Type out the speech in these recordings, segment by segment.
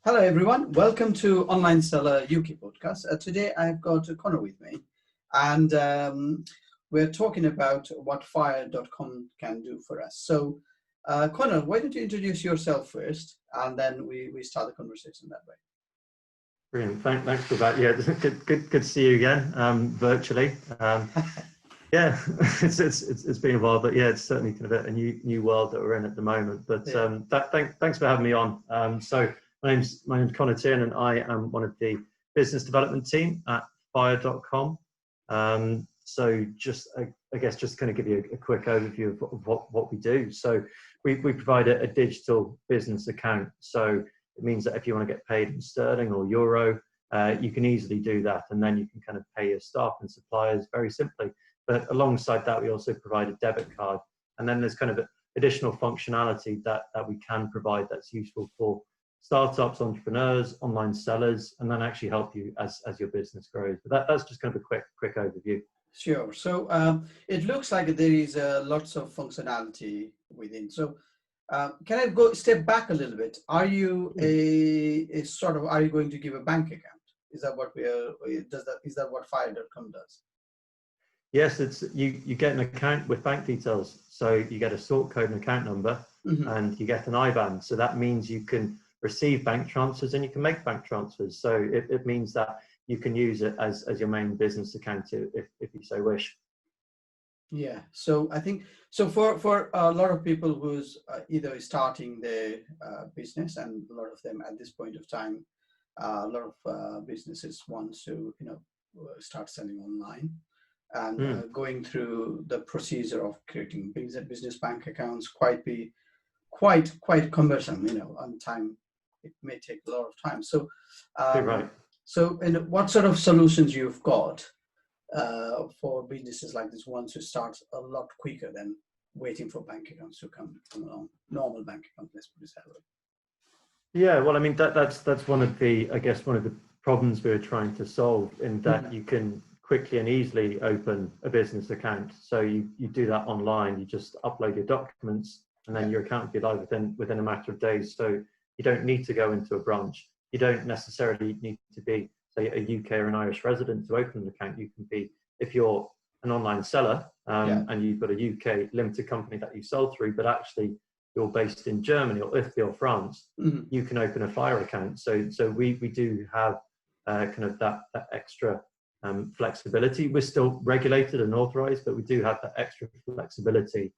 Hello, everyone. Welcome to Online Seller UK podcast. Today, I've got Conor with me, and we're talking about what Fire.com can do for us. So, Conor, why don't you introduce yourself first, and then we start the conversation that way. Brilliant. Thanks for that. Yeah, good to see you again, virtually. Yeah, it's been a while, but yeah, it's certainly kind of a new world that we're in at the moment. But thanks for having me on. So my name's Conor Tiernan, and I am one of the business development team at Fire.com. So I guess just kind of give you a quick overview of what we do. So we provide a digital business account. So it means that if you want to get paid in sterling or euro, you can easily do that, and then you can kind of pay your staff and suppliers very simply. But alongside that, we also provide a debit card, and then there's kind of additional functionality that we can provide that's useful for startups, entrepreneurs, online sellers, and then actually help you as your business grows. But that's just kind of a quick overview. Sure. So it looks like there is lots of functionality within. So can I go step back a little bit? Are you are you going to give a bank account? Is that what is that what Fire.com does? Yes, it's you get an account with bank details. So you get a sort code and account number, and you get an IBAN. So that means you can receive bank transfers and you can make bank transfers. So it means that you can use it as your main business account if you so wish. Yeah, so I think for a lot of people who's either starting their business, and a lot of them at this point of time, a lot of businesses want to start selling online, and going through the procedure of creating business bank accounts quite cumbersome, on time. It may take a lot of time. So Right. So what sort of solutions you've got for businesses like this ones to start a lot quicker than waiting for bank accounts to come along, normal bank accounts, let's put it that way. Yeah, well, I mean that's one of the problems we're trying to solve, in that you can quickly and easily open a business account. So you do that online. You just upload your documents, and then your account will be live within a matter of days. So you don't need to go into a branch. You don't necessarily need to be, say, a UK or an Irish resident to open an account. You can be, if you're an online seller and you've got a UK limited company that you sell through, but actually you're based in Germany or Italy or France, you can open a Fire account. So we do have kind of that extra flexibility. We're still regulated and authorized, but we do have that extra flexibility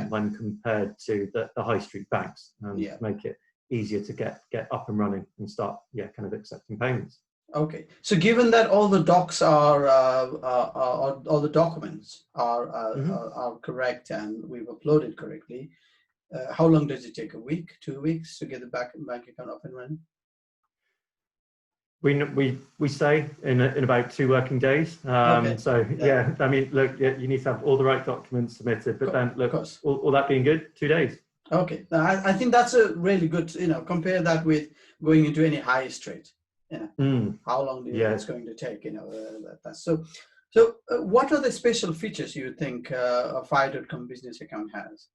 when compared to the high street banks, to make it easier to get up and running and start kind of accepting payments. Okay, so given that all the docs are all the documents are correct and we've uploaded correctly, how long does it take? A week, 2 weeks to get the bank account up and running? We say in about 2 working days. So I mean, look, you need to have all the right documents submitted, but then look, all that being good, 2 days. Okay, I think that's a really good, compare that with going into any high street. How long do you think it's going to take? So what are the special features you think a Fire.com business account has?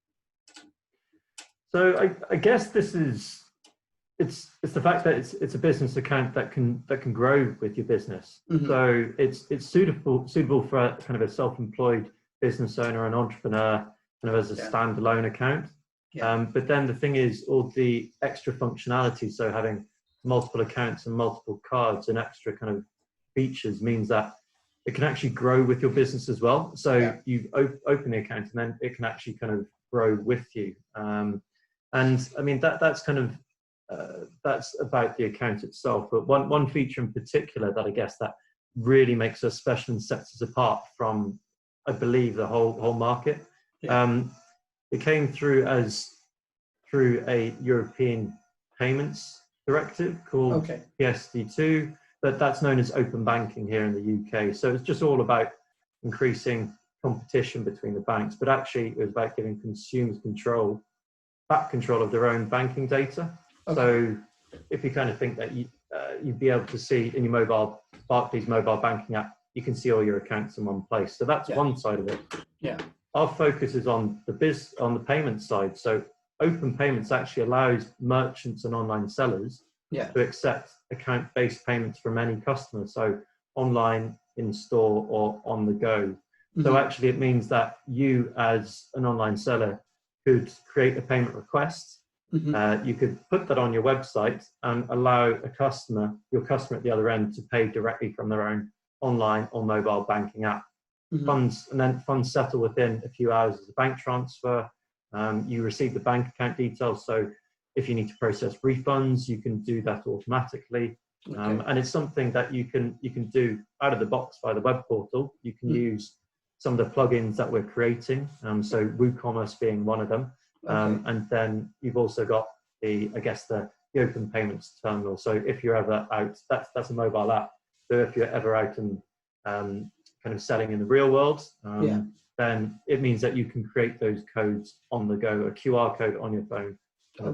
So I guess it's the fact that it's a business account that can grow with your business. So it's suitable for kind of a self-employed business owner, an entrepreneur, kind of as a standalone account. But then the thing is, all the extra functionality, so having multiple accounts and multiple cards and extra kind of features, means that it can actually grow with your business as well. So you open the account, and then it can actually kind of grow with you. And I mean that's kind of that's about the account itself. But one feature in particular that I guess that really makes us special and sets us apart from, I believe, the whole market. It came through a European payments directive called PSD2, but that's known as open banking here in the UK. So it's just all about increasing competition between the banks, but actually it was about giving consumers back control of their own banking data. So if you kind of think that you'd be able to see in your Barclays mobile banking app, you can see all your accounts in one place. So that's one side of it. Our focus is on the payment side. So open payments actually allows merchants and online sellers Yeah. to accept account-based payments from any customer, so online, in store, or on the go. So actually it means that you as an online seller could create a payment request. You could put that on your website and allow your customer at the other end, to pay directly from their own online or mobile banking app. Funds settle within a few hours as a bank transfer. You receive the bank account details, so if you need to process refunds, you can do that automatically. And it's something that you can do out of the box by the web portal. You can use some of the plugins that we're creating, so WooCommerce being one of them. And then you've also got the open payments terminal. So if you're ever out, that's a mobile app. So if you're ever out and kind of selling in the real world, then it means that you can create those codes on the go, a QR code on your phone,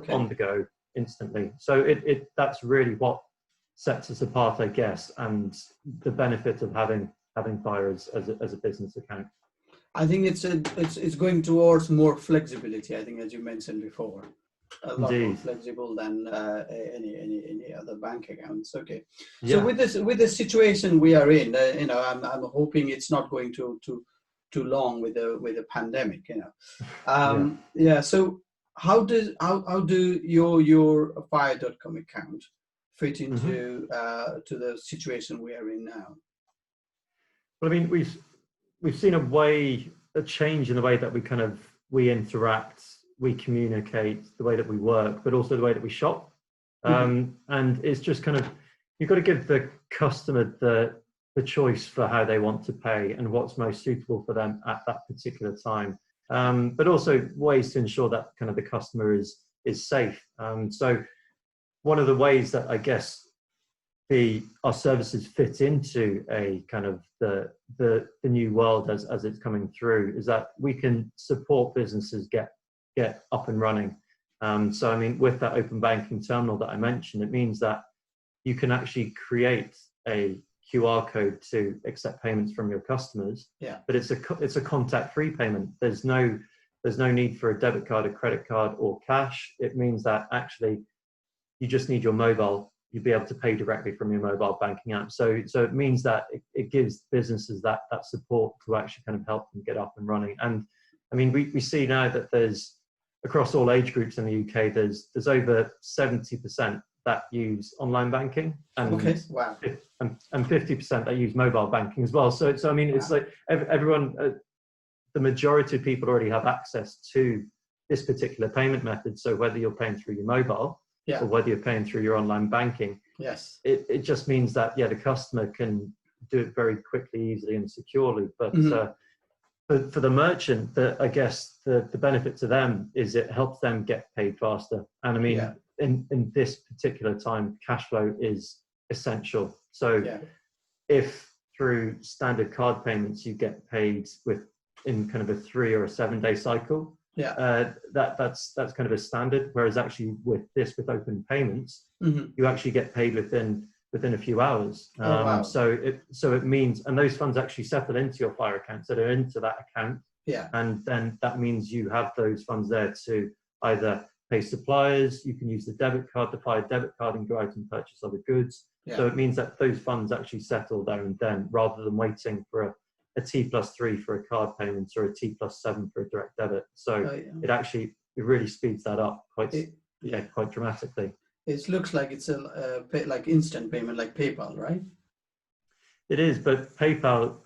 on the go instantly. So that's really what sets us apart, I guess, and the benefit of having Fire as a business account. I think it's going towards more flexibility. I think, as you mentioned before, a lot more flexible than any other bank accounts. Okay, so with this situation we are in, I'm hoping it's not going too long with the pandemic. So how do your fire.com account fit into to the situation we are in now? Well, I mean, we've seen a change in the way that we interact, we communicate, the way that we work, but also the way that we shop. And it's just you've got to give the customer the choice for how they want to pay and what's most suitable for them at that particular time. But also ways to ensure that the customer is safe. So one of the ways that I guess our services fit into a the new world as it's coming through is that we can support businesses get up and running. So I mean, with that open banking terminal that I mentioned, it means that you can actually create a QR code to accept payments from your customers. But it's a contact-free payment. There's no need for a debit card, a credit card, or cash. It means that actually you just need your mobile. You'll be able to pay directly from your mobile banking app. So it means that it gives businesses that support to actually help them get up and running. And I mean, we see now that there's, across all age groups in the UK, there's over 70% that use online banking, and and 50% that use mobile banking as well. So I mean, it's like everyone, the majority of people already have access to this particular payment method. So whether you're paying through your mobile, or whether you're paying through your online banking, it just means that the customer can do it very quickly, easily, and securely. But for the merchant, I guess the benefit to them is it helps them get paid faster. And I mean, in this particular time, cash flow is essential. So if through standard card payments you get paid in a 3 or a 7 day cycle, that's a standard. Whereas actually with open payments, you actually get paid within a few hours. So it means, and those funds actually settle into your Fire account, so they're into that account. And then that means you have those funds there to either pay suppliers. You can use the debit card, the Fire debit card, and go out and purchase other goods. So it means that those funds actually settle there and then, rather than waiting for a T+3 for a card payment or a T+7 for a direct debit. So it really speeds that up quite dramatically. It looks like it's like instant payment, like PayPal, right? It is, but PayPal,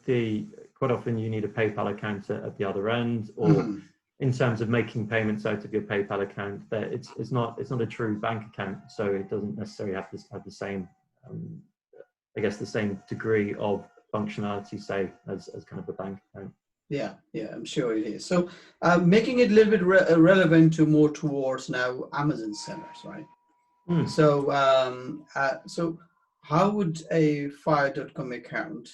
quite often you need a PayPal account at the other end, or in terms of making payments out of your PayPal account, that it's not a true bank account, so it doesn't necessarily have the same, the same degree of functionality, say, as a bank account. Yeah, I'm sure it is. So making it a little bit relevant more towards now Amazon sellers, right? So so how would a fire.com account,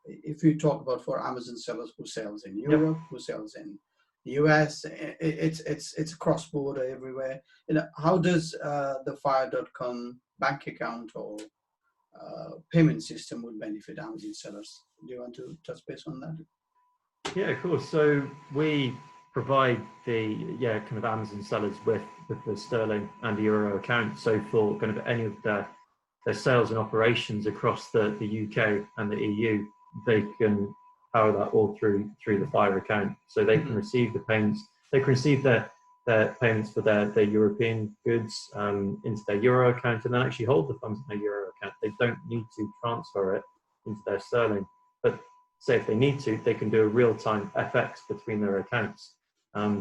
if you talk about for Amazon sellers who sells in Europe, who sells in the US, it's cross border everywhere. How does the fire.com bank account or payment system would benefit Amazon sellers? Do you want to touch base on that? Yeah, of course. So we provide the kind of Amazon sellers with the sterling and euro account. So for kind of any of their sales and operations across the UK and the EU, they can power that all through the Fire account. So they can receive the payments. They can receive their payments for their European goods into their euro account, and then actually hold the funds in their euro account. They don't need to transfer it into their sterling. But say if they need to, they can do a real-time FX between their accounts.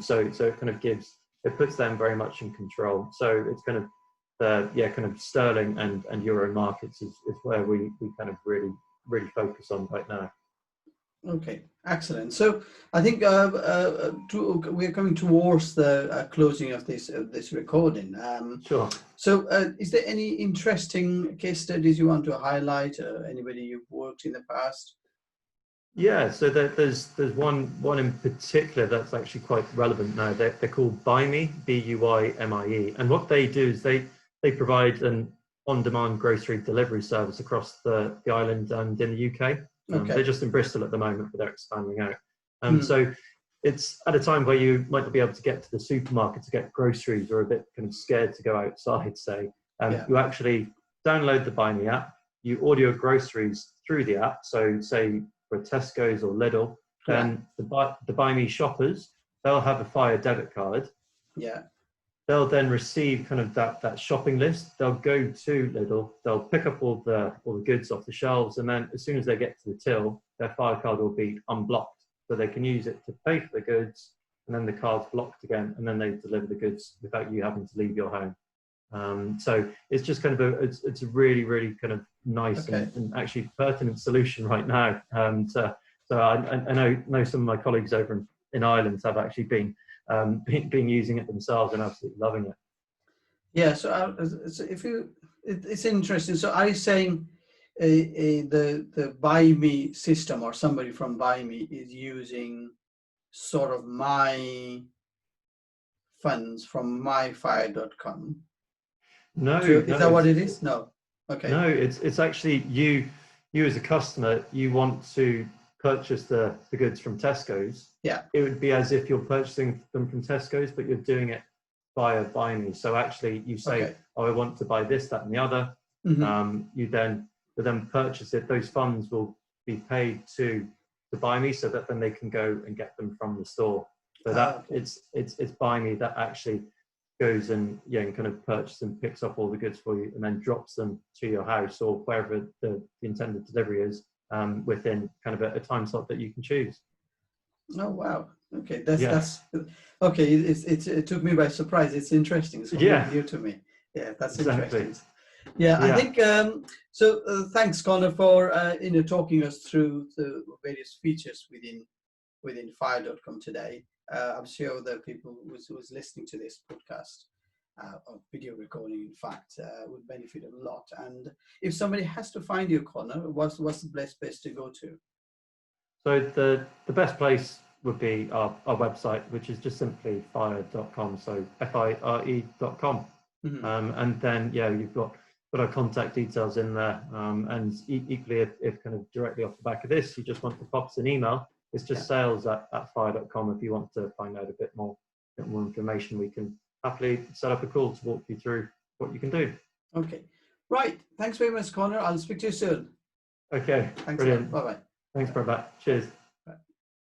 So it kind of puts them very much in control. So it's kind of kind of sterling and euro markets is where we kind of really focus on right now. Okay, excellent. So I think we're coming towards the closing of this recording. Sure. So is there any interesting case studies you want to highlight? Anybody you've worked in the past? Yeah, so there's one in particular that's actually quite relevant now. They're called ByMe, BUYMIE, and what they do is they provide an on-demand grocery delivery service across the island and in the UK. Okay. They're just in Bristol at the moment, but they're expanding out. So it's at a time where you might not be able to get to the supermarket to get groceries, or a bit kind of scared to go outside, say. You actually download the ByMe app, you order your groceries through the app. So say for Tesco's or Lidl, then the ByMe shoppers, they'll have a Fire debit card. Yeah. They'll then receive kind of that shopping list. They'll go to Lidl, they'll pick up all the goods off the shelves, and then as soon as they get to the till, their Fire card will be unblocked. So they can use it to pay for the goods, and then the card's blocked again, and then they deliver the goods without you having to leave your home. So it's just kind of it's a really kind of nice and actually pertinent solution right now. So I know some of my colleagues over in Ireland have actually been using it themselves and absolutely loving it. Yeah. So it's interesting. So are you saying the ByMe system, or somebody from ByMe is using sort of my funds from myfire.com? No, is that what it is? No. Okay. No, it's actually you as a customer, you want to purchase the goods from Tesco's. Yeah. It would be as if you're purchasing them from Tesco's, but you're doing it via ByMe. So actually you say, oh, I want to buy this, that, and the other. You then purchase it. Those funds will be paid to ByMe, so that then they can go and get them from the store. So it's ByMe that actually goes and kind of purchases and picks up all the goods for you, and then drops them to your house or wherever the intended delivery is, within kind of a time slot that you can choose. Oh wow! Okay, that's okay. It took me by surprise. It's interesting. It's new to me. Yeah, that's interesting. Yeah, I think so. Thanks, Conor, for talking us through the various features within Fire.com today. I'm sure that people who's listening to this podcast or video recording, in fact, would benefit a lot. And if somebody has to find you, Conor, what's the best place to go to? So the best place would be our website, which is just simply fire.com. So FIRE.com. And then you've got our contact details in there. And equally, if kind of directly off the back of this, you just want to pop us an email, it's just sales at fire.com. If you want to find out a bit more information, we can happily set up a call to walk you through what you can do. Okay. Right. Thanks very much, Conor. I'll speak to you soon. Okay. Thanks. Brilliant. Bye-bye. Thanks, Prabhat. Cheers.